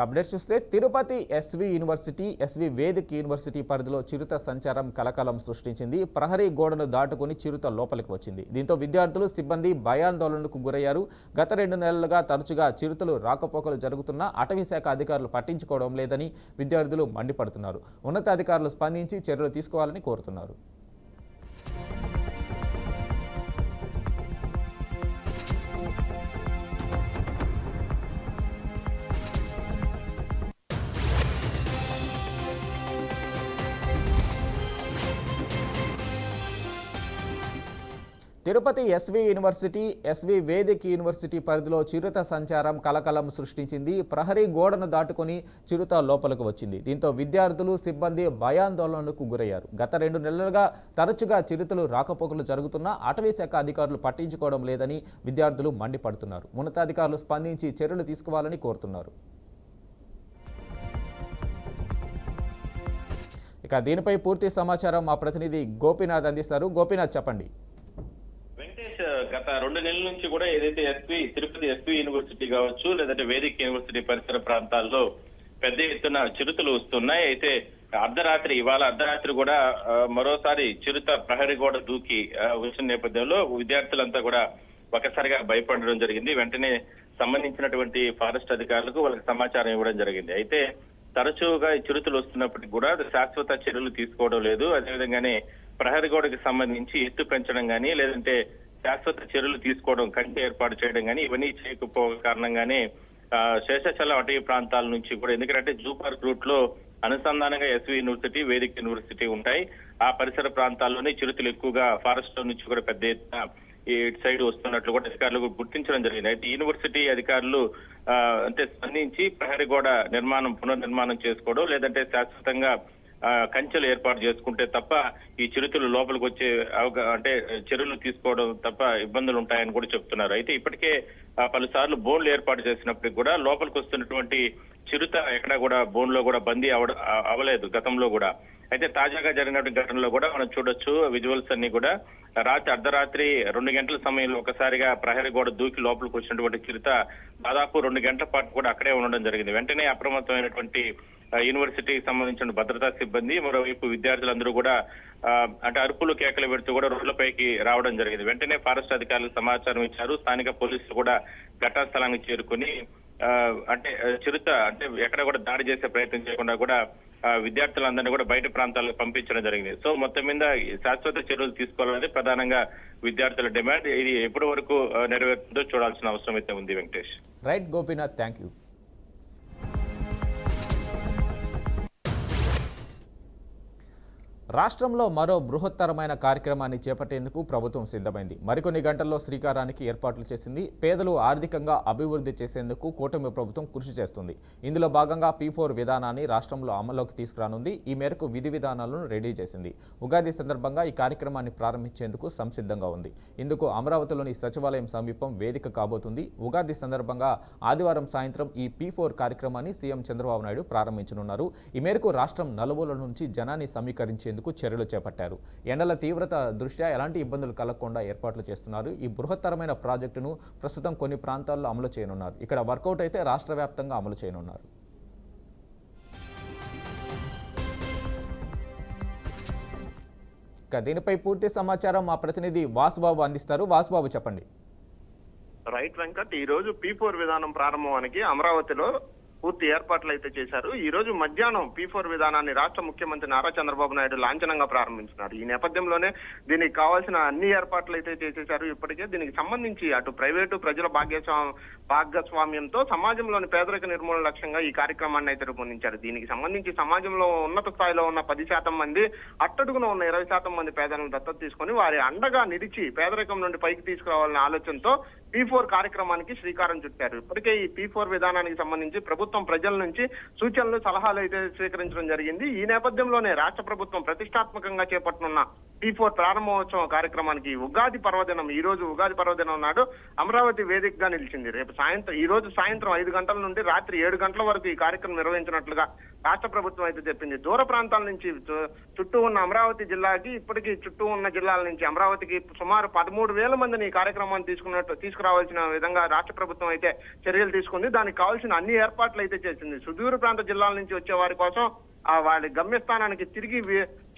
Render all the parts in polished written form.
Updates చూస్తే Tirupati SV university SV vedic university పరిధిలో చిరుత సంచారం కలకలం సృష్టించింది. ప్రహరీ గోడను దాటుకుని చిరుత లోపలికి వచ్చింది. దీంతో విద్యార్థులు సిబ్బంది భయాందోళనకు గురయ్యారు. గత 2 నెలలుగా తరచుగా చిరుతలు రాకపోకలు జరుగుతున్నా అటవీ శాఖ అధికారులు పట్టించుకోవడం లేదని విద్యార్థులు మండిపడుతున్నారు. ఉన్నతాధికారులు స్పందించి చర్యలు తీసుకోవాలని కోరుతున్నారు. Tirupati SV university SV vedic university పరిధిలో చిరుత సంచారం కలకలం సృష్టించింది. ప్రహరీ గోడను దాటుకుని చిరుత లోపలికి వచ్చింది. దీంతో విద్యార్థులు సిబ్బంది భయాందోళనకు గురయ్యారు. గత 2 నెలలుగా తరచుగా చిరుతలు రాకపోకలు జరుగుతున్నా అటవీ శాఖ అధికారులు పట్టించుకోవడం లేదని విద్యార్థులు మండిపడుతున్నారు. ఉన్నతాధికారులు స్పందించి చర్యలు తీసుకోవాలని కోరుతున్నారు. ఇక దీనిపై పూర్తి సమాచారం మా ప్రతినిధి గోపీనాథ్ అందిస్తారు. గోపీనాథ్, చెప్పండి. గత 2 నెలల నుంచి కూడా ఏదైతే తిరుపతి ఎస్వి యూనివర్సిటీ కావచ్చు, లేదంటే వేదిక్ యూనివర్సిటీ పరిసర ప్రాంతాల్లో పెద్ద ఎత్తున చిరుతలు వస్తున్నాయి. అయితే ఇవాళ అర్ధరాత్రి కూడా మరోసారి చిరుత ప్రహరీ గోడ దూకి వచ్చిన నేపథ్యంలో విద్యార్థులంతా కూడా ఒకసారిగా భయపడడం జరిగింది. వెంటనే సంబంధించినటువంటి ఫారెస్ట్ అధికారులకు వాళ్ళకి సమాచారం ఇవ్వడం జరిగింది. అయితే తరచుగా చిరుతలు వస్తున్నప్పటికీ కూడా శాశ్వత చర్యలు తీసుకోవడం లేదు. అదేవిధంగానే ప్రహరీ గోడకి సంబంధించి ఎత్తు పెంచడం కానీ, లేదంటే శాశ్వత చర్యలు తీసుకోవడం, కంచె ఏర్పాటు చేయడం కానీ ఇవన్నీ చేయకపో కారణంగానే శేషాచలం అటవీ ప్రాంతాల నుంచి కూడా, ఎందుకంటే జూ పార్క్ రూట్ లో అనుసంధానంగా ఎస్వి యూనివర్సిటీ వేదిక్ యూనివర్సిటీ ఉంటాయి. ఆ పరిసర ప్రాంతాల్లోనే చిరుతలు ఎక్కువగా ఫారెస్ట్ లో నుంచి కూడా పెద్ద ఎత్తున ఇటు సైడ్ వస్తున్నట్లు కూడా అధికారులు గుర్తించడం జరిగింది. అయితే యూనివర్సిటీ అధికారులు స్పందించి ప్రహరీ గోడ పునర్నిర్మాణం చేసుకోవడం, లేదంటే శాశ్వతంగా కంచెలు ఏర్పాటు చేసుకుంటే తప్ప ఈ చిరుతలు లోపలికి వచ్చే చర్యలు తీసుకోవడం తప్ప ఇబ్బందులు ఉంటాయని కూడా చెప్తున్నారు. అయితే ఇప్పటికే పలుసార్లు బోన్లు ఏర్పాటు చేసినప్పటికీ కూడా లోపలికి వస్తున్నటువంటి చిరుత ఎక్కడా కూడా బోన్ లో కూడా బందీ అవలేదు గతంలో కూడా. అయితే తాజాగా జరిగినటువంటి ఘటనలో కూడా మనం చూడొచ్చు విజువల్స్ అన్ని కూడా. అర్ధరాత్రి 2 గంటల సమయంలో ఒకసారిగా ప్రహరీ గోడ దూకి లోపలికి వచ్చినటువంటి చిరుత దాదాపు 2 గంటల పాటు కూడా అక్కడే ఉండడం జరిగింది. వెంటనే అప్రమత్తమైనటువంటి యూనివర్సిటీకి సంబంధించిన భద్రతా సిబ్బంది, మరోవైపు విద్యార్థులందరూ కూడా అరుపులు కేకలు పెడుతూ కూడా రోడ్లపైకి రావడం జరిగింది. వెంటనే ఫారెస్ట్ అధికారులకు సమాచారం ఇచ్చారు. స్థానిక పోలీసులు కూడా ఘటనా స్థలానికి చేరుకుని చిరుత ఎక్కడ కూడా దాడి చేసే ప్రయత్నం చేయకుండా కూడా విద్యార్థులందరినీ కూడా బయట ప్రాంతాలకు పంపించడం జరిగింది. సో మొత్తం మీద శాశ్వత చర్యలు తీసుకోవాలనేది ప్రధానంగా విద్యార్థుల డిమాండ్. ఇది ఎప్పటి వరకు నెరవేరుతుందో చూడాల్సిన అవసరం అయితే ఉంది. Venkatesh. Right Gopinath, thank you. రాష్ట్రంలో మరో బృహత్తరమైన కార్యక్రమాన్ని చేపట్టేందుకు ప్రభుత్వం సిద్ధమైంది. మరికొన్ని గంటల్లో శ్రీకారానికి ఏర్పాట్లు చేసింది. పేదలు ఆర్థికంగా అభివృద్ధి చేసేందుకు కూటమి ప్రభుత్వం కృషి చేస్తుంది. ఇందులో భాగంగా P4 విధానాన్ని రాష్ట్రంలో అమల్లోకి తీసుకురానుంది. ఈ మేరకు విధి విధానాలను రెడీ చేసింది. ఉగాది సందర్భంగా ఈ కార్యక్రమాన్ని ప్రారంభించేందుకు సంసిద్ధంగా ఉంది. ఇందుకు అమరావతిలోని సచివాలయం సమీపం వేదిక కాబోతుంది. ఉగాది సందర్భంగా ఆదివారం సాయంత్రం ఈ P4 కార్యక్రమాన్ని సీఎం చంద్రబాబు నాయుడు ప్రారంభించనున్నారు. ఈ మేరకు రాష్ట్రం నలుమూలల నుంచి జనాన్ని సమీకరించేందుకు చర్యలు చేపట్టారు. ఎండల తీవ్రత దృష్ట్యా ఎలాంటి ఇబ్బందులు కలగకుండా ఏర్పాట్లు చేస్తున్నారు. ఈ బృహత్తరమైన ప్రాజెక్టును ప్రస్తుతం కొన్ని ప్రాంతాల్లో అమలు చేయనున్నారు. ఇక్కడ వర్కౌట్ అయితే రాష్ట్ర వ్యాప్తంగా అమలు చేయనున్నారు. దీనిపై పూర్తి సమాచారం మా ప్రతినిధి వాసుబాబు అందిస్తారు. వాసుబాబు, చెప్పండి. రైట్ వెంకట్, ఈ రోజు P4 విధానం ప్రారంభానికి అమరావతిలో పూర్తి ఏర్పాట్లు అయితే చేశారు. ఈ రోజు మధ్యాహ్నం P4 విధానాన్ని రాష్ట్ర ముఖ్యమంత్రి నారా చంద్రబాబు నాయుడు లాంఛనంగా ప్రారంభించినారు. ఈ నేపథ్యంలోనే దీనికి కావాల్సిన అన్ని ఏర్పాట్లు అయితే చేసేశారు. ఇప్పటికే దీనికి సంబంధించి అటు ప్రైవేటు ప్రజల భాగస్వామ్యంతో సమాజంలోని పేదరిక నిర్మూలన లక్ష్యంగా ఈ కార్యక్రమాన్ని అయితే రూపొందించారు. దీనికి సంబంధించి సమాజంలో ఉన్నత స్థాయిలో ఉన్న 10% మంది, అట్టడుగున ఉన్న 20% మంది పేదలను దత్తత తీసుకొని వారి అండగా నిలిచి పేదరికం నుండి పైకి తీసుకురావాలనే ఆలోచనతో P4 కార్యక్రమానికి శ్రీకారం చుట్టారు. ఇప్పటికే ఈ P4 విధానానికి సంబంధించి ప్రభుత్వం ప్రజల నుంచి సూచనలు, సలహాలు అయితే స్వీకరించడం జరిగింది. ఈ నేపథ్యంలోనే రాష్ట్ర ప్రభుత్వం ప్రతిష్టాత్మకంగా చేపట్టనున్న P4 ప్రారంభోత్సవం కార్యక్రమానికి ఉగాది పర్వదినం, ఈ రోజు ఉగాది పర్వదినం నాడు అమరావతి వేదికగా నిలిచింది. రేపు ఈ రోజు సాయంత్రం 5 గంటల నుండి రాత్రి 7 గంటల వరకు ఈ కార్యక్రమం నిర్వహించినట్లుగా రాష్ట్ర ప్రభుత్వం అయితే చెప్పింది. దూర ప్రాంతాల నుంచి చుట్టూ ఉన్న అమరావతి జిల్లాకి, ఇప్పటికీ చుట్టూ ఉన్న జిల్లాల నుంచి అమరావతికి సుమారు 13,000 మందిని ఈ కార్యక్రమాన్ని తీసుకురావాల్సిన విధంగా రాష్ట్ర ప్రభుత్వం అయితే చర్యలు తీసుకుంది. దానికి కావాల్సిన అన్ని ఏర్పాట్లు అయితే చేసింది. సుదూర ప్రాంత జిల్లాల నుంచి వచ్చే వారి కోసం వారి గమ్యస్థానానికి తిరిగి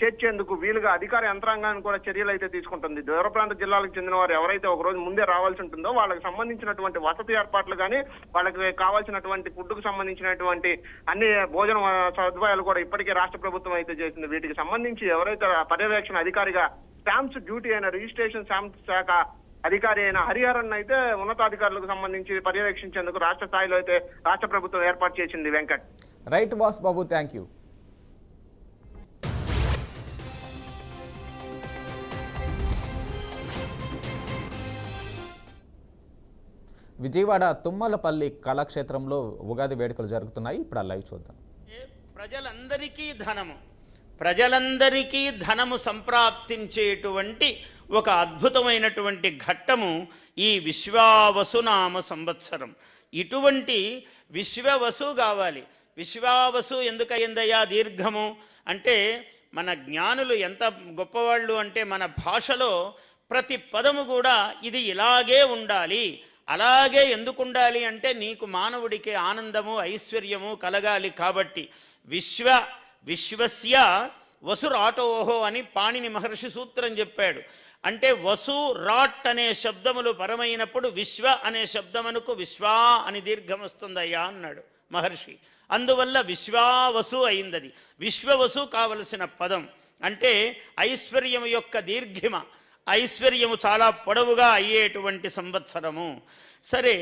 చేర్చేందుకు వీలుగా అధికార యంత్రాంగాన్ని కూడా చర్యలు అయితే తీసుకుంటుంది. దూర ప్రాంత జిల్లాలకు చెందిన వారు ఎవరైతే ఒక రోజు ముందే రావాల్సి ఉంటుందో వాళ్ళకి సంబంధించినటువంటి వసతి ఏర్పాట్లు కానీ, వాళ్ళకి కావాల్సినటువంటి ఫుడ్ కు సంబంధించినటువంటి అన్ని భోజన సదుపాయాలు కూడా ఇప్పటికే రాష్ట్ర ప్రభుత్వం అయితే చేసింది. వీటికి సంబంధించి ఎవరైతే పర్యవేక్షణ అధికారిగా స్టాంప్స్ డ్యూటీ అయిన రిజిస్ట్రేషన్ స్టాంప్స్ శాఖ అధికారి అయిన హరిహరన్ అయితే ఉన్నతాధికారులకు సంబంధించి పర్యవేక్షించేందుకు రాష్ట్ర స్థాయిలో అయితే రాష్ట్ర ప్రభుత్వం ఏర్పాటు చేసింది. వెంకట్. రైట్ వాస్ బాబు, థ్యాంక్ యూ. విజయవాడ తుమ్మలపల్లి కళాక్షేత్రంలో ఉగాది వేడుకలు జరుగుతున్నాయి. ఇప్పుడు ఆ లైవ్ చూద్దాం. ప్రజలందరికీ ధనము సంప్రాప్తించేటువంటి ఒక అద్భుతమైనటువంటి ఘట్టము ఈ విశ్వావసునామ సంవత్సరం. ఇటువంటి విశ్వవసు కావాలి. విశ్వావసు ఎందుకయిందయ్యా దీర్ఘము అంటే, మన జ్ఞానులు ఎంత గొప్పవాళ్ళు అంటే, మన భాషలో ప్రతి పదము కూడా ఇది ఇలాగే ఉండాలి, అలాగే ఎందుకు ఉండాలి అంటే, నీకు మానవుడికి ఆనందము ఐశ్వర్యము కలగాలి కాబట్టి. విశ్వస్య వసురాటోహో అని పాణిని మహర్షి సూత్రం చెప్పాడు. అంటే వసు రాట్ అనే శబ్దములు పరమైనప్పుడు విశ్వ అనే శబ్దమునకు విశ్వా అని దీర్ఘం వస్తుందయ్యా అన్నాడు మహర్షి. అందువల్ల విశ్వావసు అయిందది. విశ్వవసు కావలసిన పదం అంటే ఐశ్వర్యము యొక్క దీర్ఘిమ, ఐశ్వర్యము చాలా పొడవుగా అయ్యేటువంటి సంవత్సరము. సరే,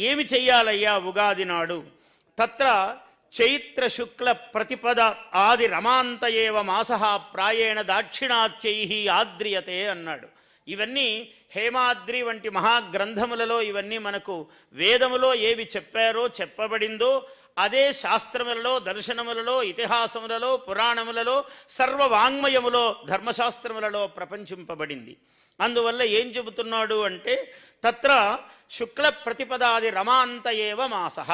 ఏమి చెయ్యాలయ్యా ఉగాది నాడు? తత్ర చైత్ర శుక్ల ప్రతిపద ఆది రమాంత ఏవ మాసః ప్రాయేణ దాక్షిణాత్యై ఆద్రియతే అన్నాడు. ఇవన్నీ హేమాద్రి వంటి మహాగ్రంథములలో ఇవన్నీ మనకు వేదములో ఏవి చెప్పారో చెప్పబడిందో అదే శాస్త్రములలో, దర్శనములలో, ఇతిహాసములలో, పురాణములలో, సర్వవాంగ్మయములో, ధర్మశాస్త్రములలో ప్రపంచింపబడింది. అందువల్ల ఏం చెబుతున్నాడు అంటే, తత్ర శుక్ల ప్రతిపదాది రమాంత ఏవ మాసః.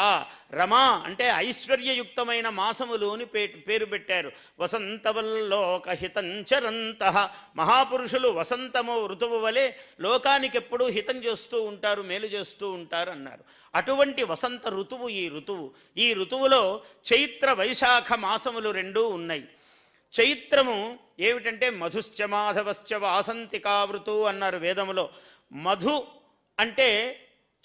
రమా అంటే ఐశ్వర్యయుక్తమైన మాసములోని పేరు పెట్టారు. వసంతవల్లోకహితంచరంతః. మహాపురుషులు వసంతము ఋతువు వలె లోకానికి ఎప్పుడూ హితం చేస్తూ ఉంటారు, మేలు చేస్తూ ఉంటారు అన్నారు. అటువంటి వసంత ఋతువు ఈ ఋతువులో చైత్ర వైశాఖ మాసములు రెండూ ఉన్నాయి. చైత్రము ఏమిటంటే మధుశ్చ మాధవశ్చ వాసంతికావృతు అన్నారు వేదములో. మధు అంటే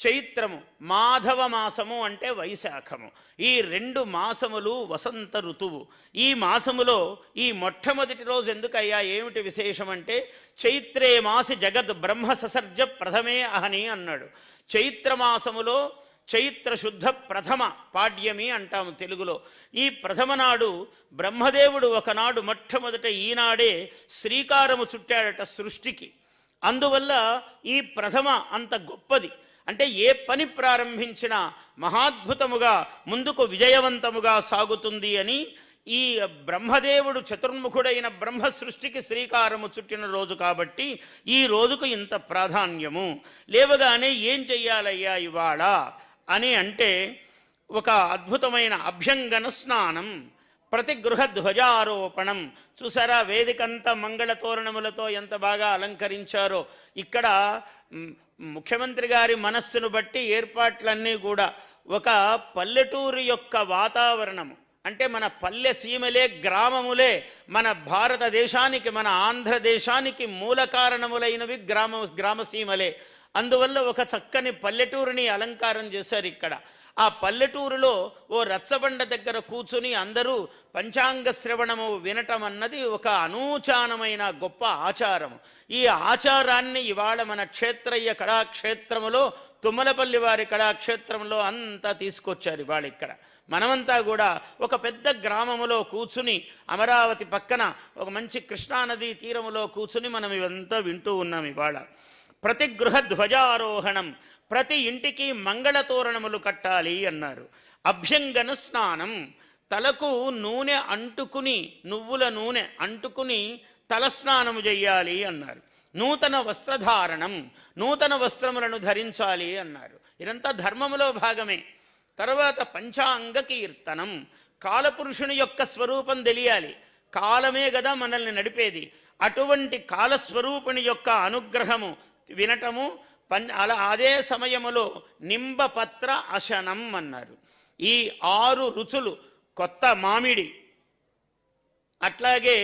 చైత్రము, మాధవ మాసము అంటే వైశాఖము. ఈ రెండు మాసములు వసంత ఋతువు. ఈ మాసములో ఈ మొట్టమొదటి రోజు ఎందుకయ్యా, ఏమిటి విశేషం అంటే, చైత్రే మాసి జగద్ బ్రహ్మ ససర్జ ప్రథమే అహని అన్నాడు. చైత్రమాసములో చైత్ర శుద్ధ ప్రథమ పాడ్యమి అంటాము తెలుగులో. ఈ ప్రథమ నాడు బ్రహ్మదేవుడు ఒకనాడు మొట్టమొదట ఈనాడే శ్రీకారము చుట్టాడట సృష్టికి. అందువల్ల ఈ ప్రథమ అంత గొప్పది. అంటే ఏ పని ప్రారంభించినా మహాద్భుతముగా ముందుకు విజయవంతముగా సాగుతుంది అని ఈ బ్రహ్మదేవుడు చతుర్ముఖుడైన బ్రహ్మ సృష్టికి శ్రీకారము చుట్టిన రోజు కాబట్టి ఈ రోజుకు ఇంత ప్రాధాన్యము. లేవగానే ఏం చెయ్యాలయ్యా ఇవాళ అని అంటే, ఒక అద్భుతమైన అభ్యంగన స్నానం, ప్రతిగృహ ధ్వజారోపణం. చూసారా వేదికంతా మంగళ తోరణములతో ఎంత బాగా అలంకరించారో. ఇక్కడ ముఖ్యమంత్రి గారి మనస్సును బట్టి ఏర్పాట్లన్నీ కూడా ఒక పల్లెటూరు యొక్క వాతావరణము, అంటే మన పల్లె సీమలే, గ్రామములే మన భారతదేశానికి, మన ఆంధ్రదేశానికి మూల కారణములైనవి గ్రామసీమలే. అందువల్ల ఒక చక్కని పల్లెటూరుని అలంకారం చేశారు ఇక్కడ. ఆ పల్లెటూరులో ఓ రచ్చబండ దగ్గర కూర్చుని అందరూ పంచాంగ శ్రవణము వినటం అన్నది ఒక అనూచానమైన గొప్ప ఆచారము. ఈ ఆచారాన్ని ఇవాళ మన క్షేత్రయ్య కళాక్షేత్రములో, తుమ్మలపల్లి వారి కళాక్షేత్రంలో అంతా తీసుకొచ్చారు. ఇవాళ ఇక్కడ మనమంతా కూడా ఒక పెద్ద గ్రామములో కూర్చుని, అమరావతి పక్కన ఒక మంచి కృష్ణానదీ తీరములో కూర్చుని మనం ఇవంతా వింటూ ఉన్నాం. ఇవాళ ప్రతిగృహ ధ్వజారోహణం, ప్రతి ఇంటికి మంగళతోరణములు కట్టాలి అన్నారు. అభ్యంగన స్నానం, తలకు నూనె అంటుకుని, నువ్వుల నూనె అంటుకుని తలస్నానము చెయ్యాలి అన్నారు. నూతన వస్త్రధారణం, నూతన వస్త్రములను ధరించాలి అన్నారు. ఇదంతా ధర్మములో భాగమే. తర్వాత పంచాంగ కీర్తనం, కాలపురుషుని యొక్క స్వరూపం తెలియాలి. కాలమే కదా మనల్ని నడిపేది. అటువంటి కాలస్వరూపుని యొక్క అనుగ్రహము వినటము. అదే సమయములో నింబపత్ర అశనం అన్నారు. ఈ 6 రుచులు, కొత్త మామిడి, అట్లాగే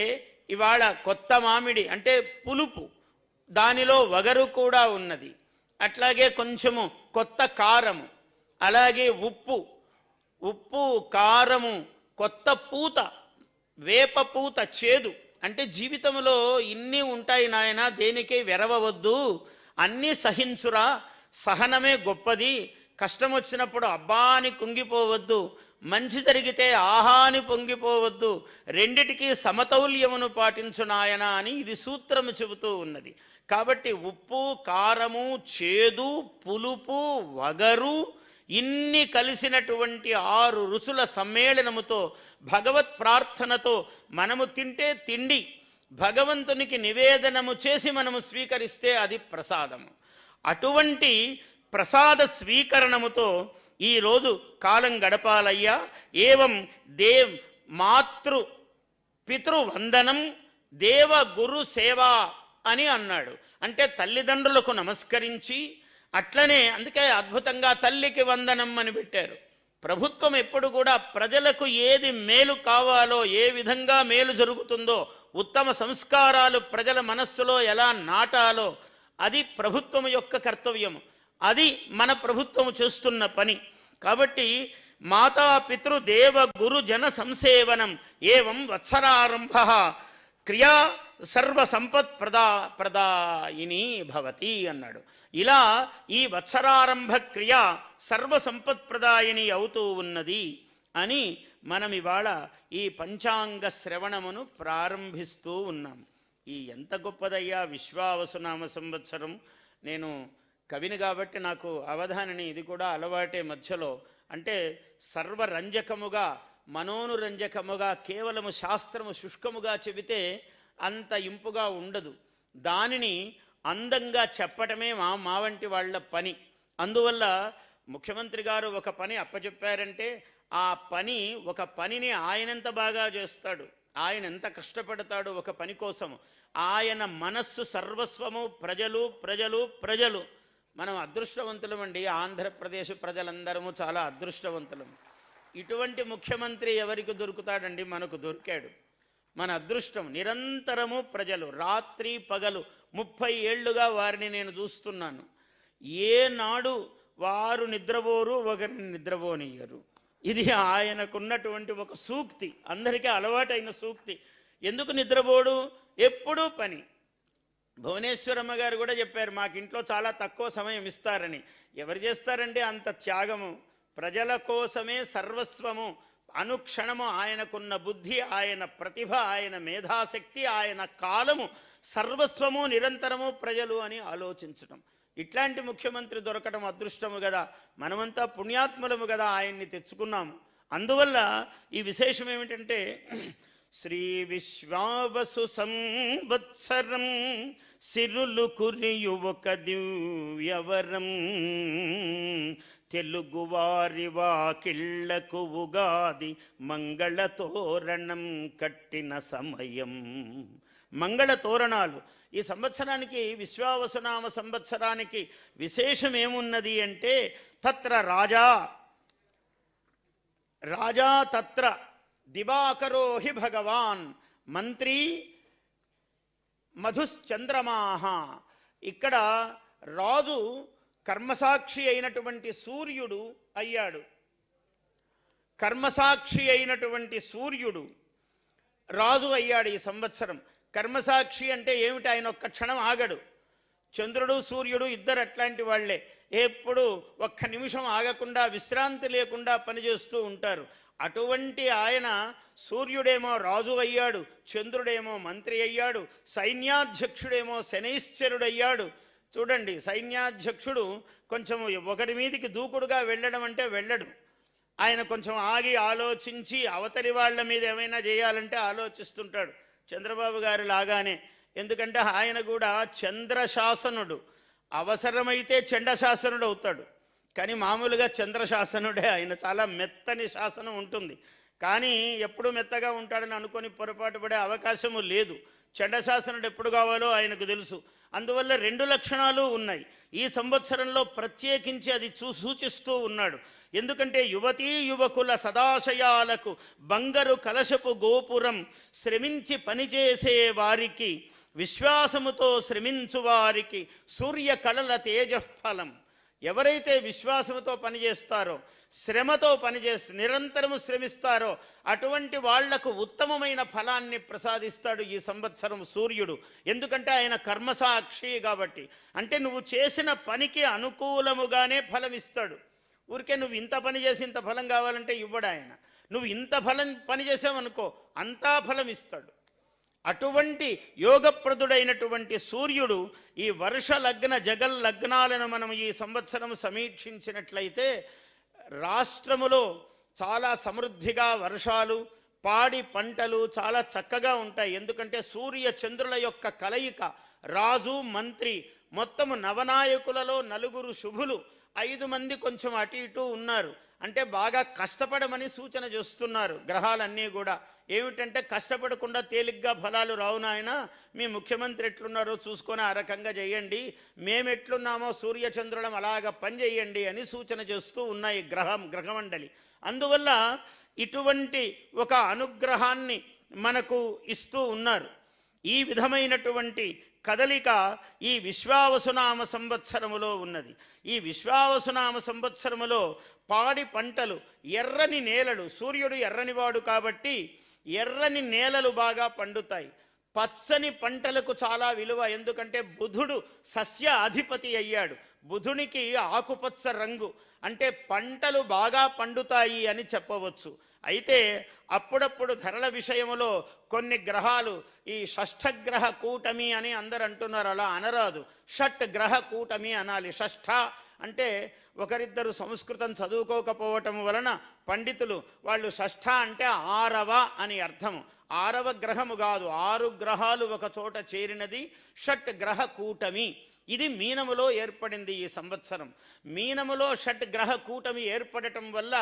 ఇవాళ కొత్త మామిడి అంటే పులుపు, దానిలో వగరు కూడా ఉన్నది. అట్లాగే కొంచెము కొత్త కారము, అలాగే ఉప్పు కారము, కొత్త పూత, వేప పూత, చేదు. అంటే జీవితంలో ఇన్ని ఉంటాయి నాయన, దేనికే వెరవవద్దు, అన్నీ సహించురా, సహనమే గొప్పది, కష్టం వచ్చినప్పుడు అబ్బా అని కుంగిపోవద్దు, మంచి జరిగితే ఆహా అని పొంగిపోవద్దు, రెండిటికీ సమతౌల్యమును పాటించు నాయన అని ఇది సూత్రము చెబుతూ ఉన్నది. కాబట్టి ఉప్పు కారము, చేదు, పులుపు, వగరు ఇన్ని కలిసినటువంటి 6 రుచుల సమ్మేళనముతో భగవత్ ప్రార్థనతో మనము తింటే తిండి భగవంతునికి నివేదనము చేసి మనము స్వీకరిస్తే అది ప్రసాదము. అటువంటి ప్రసాద స్వీకరణముతో ఈరోజు కాలం గడపాలయ్యా. ఏవం మాతృ పితృవందనం దేవ గురు సేవ అని అన్నాడు. అంటే తల్లిదండ్రులకు నమస్కరించి, అట్లనే అందుకే అద్భుతంగా తల్లికి వందనం అని పెట్టారు. ప్రభుత్వం ఎప్పుడు కూడా ప్రజలకు ఏది మేలు కావాలో, ఏ విధంగా మేలు జరుగుతుందో, ఉత్తమ సంస్కారాలు ప్రజల మనస్సులో ఎలా నాటాలో అది ప్రభుత్వం యొక్క కర్తవ్యము. అది మన ప్రభుత్వం చేస్తున్న పని. కాబట్టి మాతా పితృ దేవ గురు జన సంసేవనం ఏవం వత్సరారంభ క్రియా సర్వ సంపత్ ప్రదాయిని భవతి అన్నాడు. ఇలా ఈ వత్సరారంభ క్రియ సర్వ సంపత్ ప్రదాయిని అవుతూ ఉన్నది అని మనం ఇవాళ ఈ పంచాంగ శ్రవణమును ప్రారంభిస్తూ ఉన్నాం. ఈ ఎంత గొప్పదయ్యా విశ్వావసునామ సంవత్సరం. నేను కవిని కాబట్టి నాకు అవధానిని ఇది కూడా అలవాటే మధ్యలో. అంటే సర్వరంజకముగా మనోనురంజకముగా కేవలము శాస్త్రము శుష్కముగా చెబితే అంత ఇంపుగా ఉండదు. దానిని అందంగా చెప్పటమే మా వంటి వాళ్ళ పని. అందువల్ల ముఖ్యమంత్రి గారు ఒక పని అప్పచెప్పారంటే ఆ పని, ఒక పనిని ఆయనెంత బాగా చేస్తాడు, ఆయన ఎంత కష్టపడతాడు ఒక పని కోసము. ఆయన మనస్సు సర్వస్వము ప్రజలు ప్రజలు ప్రజలు. మనం అదృష్టవంతులమండి. ఆంధ్రప్రదేశ్ ప్రజలందరము చాలా అదృష్టవంతులం. ఇటువంటి ముఖ్యమంత్రి ఎవరికి దొరుకుతాడండి? మనకు దొరికాడు. మన అదృష్టం. నిరంతరము ప్రజలు, రాత్రి పగలు 30 ఏళ్లుగా వారిని నేను చూస్తున్నాను. ఏనాడు వారు నిద్రపోరు, ఒకరిని నిద్రపోనియ్యరు. ఇది ఆయనకున్నటువంటి ఒక సూక్తి, అందరికీ అలవాటైన సూక్తి. ఎందుకు నిద్రపోడు? ఎప్పుడూ పని. భువనేశ్వరమ్మ గారు కూడా చెప్పారు, మాకింట్లో చాలా తక్కువ సమయం ఇస్తారని. ఎవరు చేస్తారండి అంత త్యాగము? ప్రజల కోసమే సర్వస్వము. అనుక్షణము ఆయనకున్న బుద్ధి, ఆయన ప్రతిభ, ఆయన మేధాశక్తి, ఆయన కాలము సర్వస్వము, నిరంతరము ప్రజలు అని ఆలోచించటం. ఇట్లాంటి ముఖ్యమంత్రి దొరకటం అదృష్టము కదా. మనమంతా పుణ్యాత్ములము కదా, ఆయన్ని తెచ్చుకున్నాము. అందువల్ల ఈ విశేషం ఏమిటంటే శ్రీ విశ్వావసు సంవత్సరం సిరులు కురియు ఒక దివ్యవరం తెలుగువారి వాకిళ్లకు ఉగాది మంగళ తోరణం కట్టిన సమయం. మంగళ తోరణాలు. ఈ సంవత్సరానికి, విశ్వావసునామ సంవత్సరానికి విశేషం ఏమున్నది అంటే తత్ర రాజా తత్ర దివాకరో హి భగవాన్ మంత్రి మధుశ్చంద్రమాహ. ఇక్కడ రాజు కర్మసాక్షి అయినటువంటి సూర్యుడు అయ్యాడు. కర్మసాక్షి అయినటువంటి సూర్యుడు రాజు అయ్యాడు ఈ సంవత్సరం. కర్మసాక్షి అంటే ఏమిటి? ఆయన ఒక్క క్షణం ఆగడు. చంద్రుడు సూర్యుడు ఇద్దరు అట్లాంటి వాళ్లే. ఎప్పుడు ఒక్క నిమిషం ఆగకుండా, విశ్రాంతి లేకుండా పనిచేస్తూ ఉంటారు. అటువంటి ఆయన సూర్యుడేమో రాజు అయ్యాడు, చంద్రుడేమో మంత్రి అయ్యాడు, సైన్యాధ్యక్షుడేమో శనైశ్చరుడయ్యాడు. చూడండి, సైన్యాధ్యక్షుడు కొంచెం ఒకటి మీదికి దూకుడుగా వెళ్ళడం అంటే వెళ్ళడు. ఆయన కొంచెం ఆగి ఆలోచించి అవతలి వాళ్ళ మీద ఏమైనా చేయాలంటే ఆలోచిస్తుంటాడు. చంద్రబాబు గారు లాగానే ఎందుకంటే ఆయన కూడా చంద్రశాసనుడు, అవసరమైతే చండశాసనుడు అవుతాడు, కానీ మామూలుగా చంద్రశాసనుడే ఆయన. చాలా మెత్తని శాసనం ఉంటుంది, కానీ ఎప్పుడు మెత్తగా ఉంటాడని అనుకొని పొరపాటు పడే అవకాశము లేదు. చండశాసనుడు ఎప్పుడు కావాలో ఆయనకు తెలుసు. అందువల్ల 2 లక్షణాలు ఉన్నాయి. ఈ సంవత్సరంలో ప్రత్యేకించి అది సూచిస్తూ ఉన్నాడు. ఎందుకంటే యువతీ యువకుల సదాశయాలకు బంగారు కలశపు గోపురం, శ్రమించి పనిచేసే వారికి, విశ్వాసముతో శ్రమించు వారికి సూర్య కళల తేజఫలం. ఎవరైతే విశ్వాసంతో పనిచేస్తారో, శ్రమతో నిరంతరము శ్రమిస్తారో అటువంటి వాళ్లకు ఉత్తమమైన ఫలాన్ని ప్రసాదిస్తాడు ఈ సంవత్సరం సూర్యుడు. ఎందుకంటే ఆయన కర్మసాక్షి కాబట్టి. అంటే నువ్వు చేసిన పనికి అనుకూలముగానే ఫలం ఇస్తాడు. ఊరికే నువ్వు ఇంత పని చేసి ఇంత ఫలం కావాలంటే ఇవ్వడు ఆయన. నువ్వు ఇంత పని చేసావనుకో అంతా ఫలం ఇస్తాడు. అటువంటి యోగప్రదుడైనటువంటి సూర్యుడు ఈ వర్ష లగ్న జగల్ లగ్నాలను మనం ఈ సంవత్సరం సమీక్షించినట్లయితే రాష్ట్రములో చాలా సమృద్ధిగా వర్షాలు, పాడి పంటలు చాలా చక్కగా ఉంటాయి. ఎందుకంటే సూర్య చంద్రుల యొక్క కలయిక, రాజు మంత్రి మొత్తము నవనాయకులలో 4 శుభులు, 5 మంది కొంచెం అటు ఇటు ఉన్నారు. అంటే బాగా కష్టపడమని సూచన చేస్తున్నారు గ్రహాలన్నీ కూడా. ఏమిటంటే కష్టపడకుండా తేలిగ్గా ఫలాలు రావు నాయన, మీ ముఖ్యమంత్రి ఎట్లున్నారో చూసుకొని ఆ రకంగా చేయండి, మేమెట్లున్నామో సూర్యచంద్రులం అలాగ పనిచేయండి అని సూచన చేస్తూ ఉన్నాయి గ్రహమండలి. అందువల్ల ఇటువంటి ఒక అనుగ్రహాన్ని మనకు ఇస్తూ ఉన్నారు. ఈ విధమైనటువంటి కదలిక ఈ విశ్వావసునామ సంవత్సరములో ఉన్నది. ఈ విశ్వావసునామ సంవత్సరములో పాడి పంటలు, ఎర్రని నేలలు, సూర్యుడు ఎర్రనివాడు కాబట్టి ఎర్రని నేలలు బాగా పండుతాయి. పచ్చని పంటలకు చాలా విలువ, ఎందుకంటే బుధుడు సస్య అధిపతి అయ్యాడు. బుధునికి ఆకుపచ్చ రంగు, అంటే పంటలు బాగా పండుతాయి అని చెప్పవచ్చు. అయితే అప్పుడప్పుడు ధరల విషయంలో కొన్ని గ్రహాలు, ఈ షష్ఠగ్రహ కూటమి అని అందరు అంటున్నారు, అలా అనరాదు, షట్ గ్రహ కూటమి అనాలి. షష్ఠ అంటే ఒకరిద్దరు సంస్కృతం చదువుకోకపోవటం వలన పండితులు వాళ్ళు షష్ఠ అంటే 6వ అని అర్థము. 6వ గ్రహము కాదు, 6 గ్రహాలు ఒక చోట చేరినది షట్ గ్రహ కూటమి. ఇది మీనములో ఏర్పడింది ఈ సంవత్సరం. మీనములో షట్ గ్రహ కూటమి ఏర్పడటం వల్ల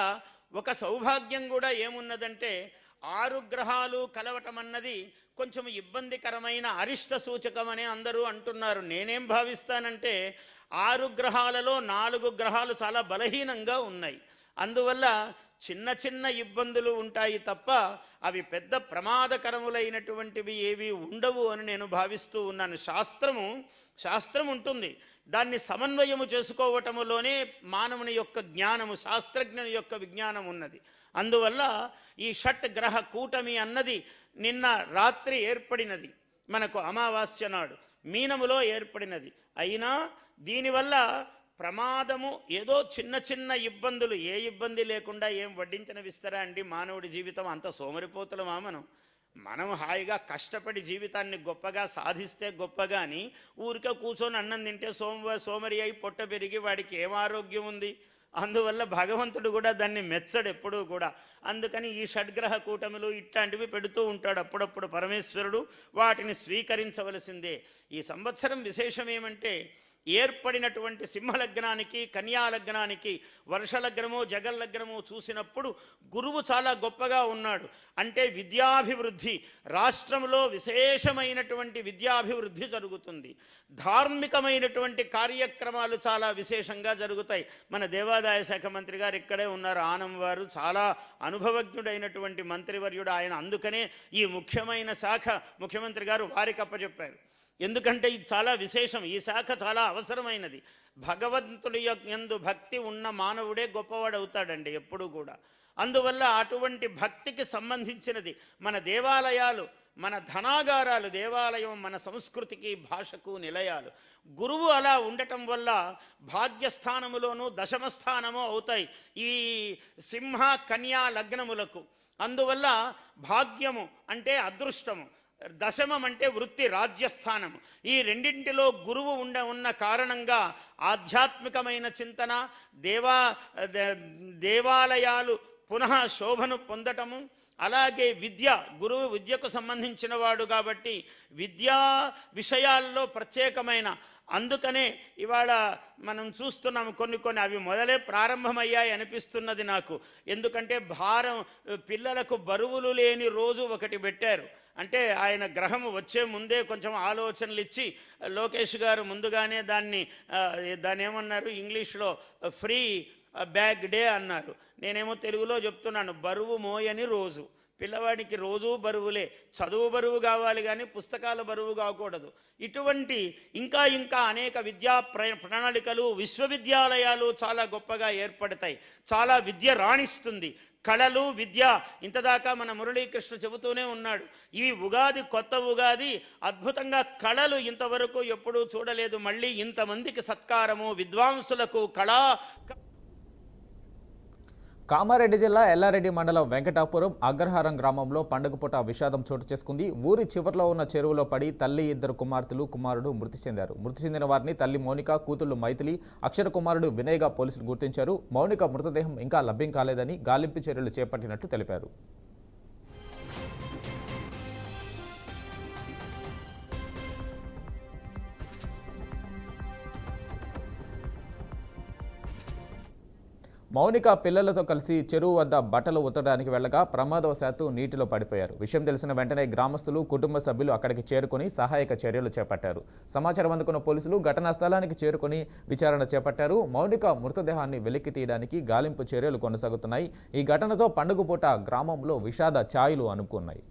ఒక సౌభాగ్యం కూడా ఏమున్నదంటే 6 గ్రహాలు కలవటం అన్నది కొంచెం ఇబ్బందికరమైన అరిష్ట సూచకమని అందరూ అంటున్నారు. నేనేం భావిస్తానంటే 6 గ్రహాలలో 4 గ్రహాలు చాలా బలహీనంగా ఉన్నాయి. అందువల్ల చిన్న చిన్న ఇబ్బందులు ఉంటాయి తప్ప అవి పెద్ద ప్రమాదకరములైనటువంటివి ఏవి ఉండవు అని నేను భావిస్తూ ఉన్నాను. శాస్త్రం ఉంటుంది, దాన్ని సమన్వయము చేసుకోవటములోనే మానవుని యొక్క జ్ఞానము, శాస్త్రజ్ఞుని యొక్క విజ్ఞానం ఉన్నది. అందువల్ల ఈ షట్ గ్రహ కూటమి అన్నది నిన్న రాత్రి ఏర్పడినది, మనకు అమావాస్య నాడు మీనములో ఏర్పడినది. అయినా దీనివల్ల ప్రమాదము ఏదో చిన్న చిన్న ఇబ్బందులు, ఏ ఇబ్బంది లేకుండా ఏం వడ్డించిన విస్తరా అండి మానవుడి జీవితం? అంత సోమరిపోతులమా మనం హాయిగా కష్టపడి జీవితాన్ని గొప్పగా సాధిస్తే గొప్పగాని ఊరికే కూర్చొని అన్నం తింటే సోమరి అయి పొట్ట పెరిగి వాడికి ఏం ఆరోగ్యం ఉంది? అందువల్ల భగవంతుడు కూడా దాన్ని మెచ్చడు ఎప్పుడూ కూడా. అందుకని ఈ షడ్గ్రహ కూటములు ఇట్లాంటివి పెడుతూ ఉంటాడు అప్పుడప్పుడు పరమేశ్వరుడు, వాటిని స్వీకరించవలసిందే. ఈ సంవత్సరం విశేషం ఏమంటే ఏర్పడినటువంటి సింహలగ్నానికి, కన్యాలగ్నానికి వర్షలగ్నము జగల్లగ్నము చూసినప్పుడు గురువు చాలా గొప్పగా ఉన్నాడు. అంటే విద్యాభివృద్ధి, రాష్ట్రంలో విశేషమైనటువంటి విద్యాభివృద్ధి జరుగుతుంది. ధార్మికమైనటువంటి కార్యక్రమాలు చాలా విశేషంగా జరుగుతాయి. మన దేవాదాయ శాఖ మంత్రి గారు ఇక్కడే ఉన్నారు, ఆనం వారు, చాలా అనుభవజ్ఞుడైనటువంటి మంత్రివర్యుడు ఆయన. అందుకనే ఈ ముఖ్యమైన శాఖ ముఖ్యమంత్రి గారు వారికి అప్పచెప్పారు. ఎందుకంటే ఇది చాలా విశేషం, ఈ శాఖ చాలా అవసరమైనది. భగవంతుడి యందు భక్తి ఉన్న మానవుడే గొప్పవాడు అవుతాడండి ఎప్పుడూ కూడా. అందువల్ల అటువంటి భక్తికి సంబంధించినది మన దేవాలయాలు, మన ధనాగారాలు. దేవాలయం మన సంస్కృతికి భాషకు నిలయాలు. గురువు అలా ఉండటం వల్ల భాగ్యస్థానములోనూ దశమస్థానము అవుతాయి ఈ సింహ కన్యా లగ్నములకు. అందువల్ల భాగ్యము అంటే అదృష్టము, దశమం అంటే వృత్తి రాజ్యస్థానము. ఈ రెండింటిలో గురువు ఉన్న కారణంగా ఆధ్యాత్మికమైన చింతన, దేవాలయాలు పునః శోభను పొందటము, అలాగే గురువు విద్యకు సంబంధించిన వాడు కాబట్టి విద్యా విషయాల్లో ప్రత్యేకమైన, అందుకనే ఇవాళ మనం చూస్తున్నాము కొన్ని అవి మొదలే ప్రారంభమయ్యాయి అనిపిస్తున్నది నాకు. ఎందుకంటే పిల్లలకు బరువులు లేని రోజు ఒకటి పెట్టారు. అంటే ఆయన గ్రహం వచ్చే ముందే కొంచెం ఆలోచనలు ఇచ్చి లోకేష్ గారు ముందుగానే దాన్ని ఏమన్నారు ఇంగ్లీష్లో ఫ్రీ బ్యాగ్ డే అన్నారు. నేనేమో తెలుగులో చెప్తున్నాను బరువు మోయని రోజు. పిల్లవాడికి రోజూ బరువులే, చదువు బరువు కావాలి కానీ పుస్తకాల బరువు కాకూడదు. ఇటువంటి ఇంకా అనేక విద్యా ప్రణాళికలు, విశ్వవిద్యాలయాలు చాలా గొప్పగా ఏర్పడతాయి. చాలా విద్య రాణిస్తుంది. కళలు, విద్య, ఇంతదాకా మన మురళీకృష్ణ చెబుతూనే ఉన్నాడు. ఈ ఉగాది, కొత్త ఉగాది, అద్భుతంగా కళలు ఇంతవరకు ఎప్పుడూ చూడలేదు. మళ్ళీ ఇంతమందికి సత్కారము, విద్వాంసులకు కళా. కామారెడ్డి జిల్లా ఎల్లారెడ్డి మండలం వెంకటాపురం అగ్రహారం గ్రామంలో పండుగ పూట విషాదం చోటు చేసుకుంది. ఊరి చివర్లో ఉన్న చెరువులో పడి తల్లి, 2 కుమార్తెలు, కుమారుడు మృతి చెందారు. మృతి చెందిన వారిని తల్లి మౌనిక, కూతుళ్లు మైథిలి, అక్షర కుమారుడు వినయ్గా పోలీసులు గుర్తించారు. మౌనిక మృతదేహం ఇంకా లభ్యం కాలేదని గాలింపు చర్యలు చేపట్టినట్టు తెలిపారు. మౌనిక పిల్లలతో కలిసి చెరువు వద్ద బట్టలు ఉతకడానికి వెళ్లగా ప్రమాదవశాత్తు నీటిలో పడిపోయారు. విషయం తెలిసిన వెంటనే గ్రామస్తులు, కుటుంబ సభ్యులు అక్కడికి చేరుకుని సహాయక చర్యలు చేపట్టారు. సమాచారం అందుకున్న పోలీసులు ఘటనా స్థలానికి చేరుకుని విచారణ చేపట్టారు. మౌనిక మృతదేహాన్ని వెలికి తీయడానికి గాలింపు చర్యలు కొనసాగుతున్నాయి. ఈ ఘటనతో పండుగ పూట గ్రామంలో విషాద ఛాయలు అనుకున్నాయి.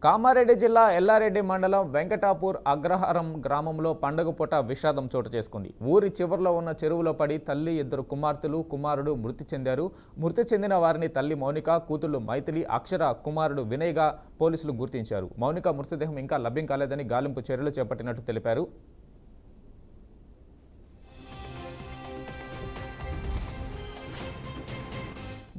కామారెడ్డి జిల్లా ఎల్లారెడ్డి మండలం వెంకటాపూర్ అగ్రహారం గ్రామంలో పండుగ పూట విషాదం చోటు చేసుకుంది. ఊరి చివరిలో ఉన్న చెరువులో పడి తల్లి, 2 కుమార్తెలు, కుమారుడు మృతి చెందారు. మృతి చెందిన వారిని తల్లి మౌనిక, కూతుళ్లు మైథిలి, అక్షర, కుమారుడు వినయ్గా పోలీసులు గుర్తించారు. మౌనిక మృతదేహం ఇంకా లభ్యం కాలేదని గాలింపు చర్యలు చేపట్టినట్టు తెలిపారు.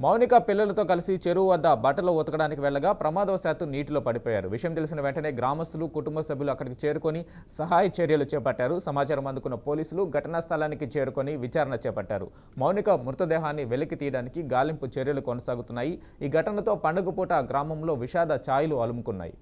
మౌనిక పిల్లలతో కలిసి చెరువు వద్ద బట్టలు ఉతకడానికి వెళ్లగా ప్రమాదవశాత్తు నీటిలో పడిపోయారు. విషయం తెలిసిన వెంటనే గ్రామస్తులు, కుటుంబ సభ్యులు అక్కడికి చేరుకొని సహాయ చర్యలు చేపట్టారు. సమాచారం అందుకున్న పోలీసులు ఘటనా స్థలానికి చేరుకొని విచారణ చేపట్టారు. మౌనిక మృతదేహాన్ని వెలికి తీయడానికి గాలింపు చర్యలు కొనసాగుతున్నాయి. ఈ ఘటనతో పండుగ పూట గ్రామంలో విషాద ఛాయలు అలుముకున్నాయి.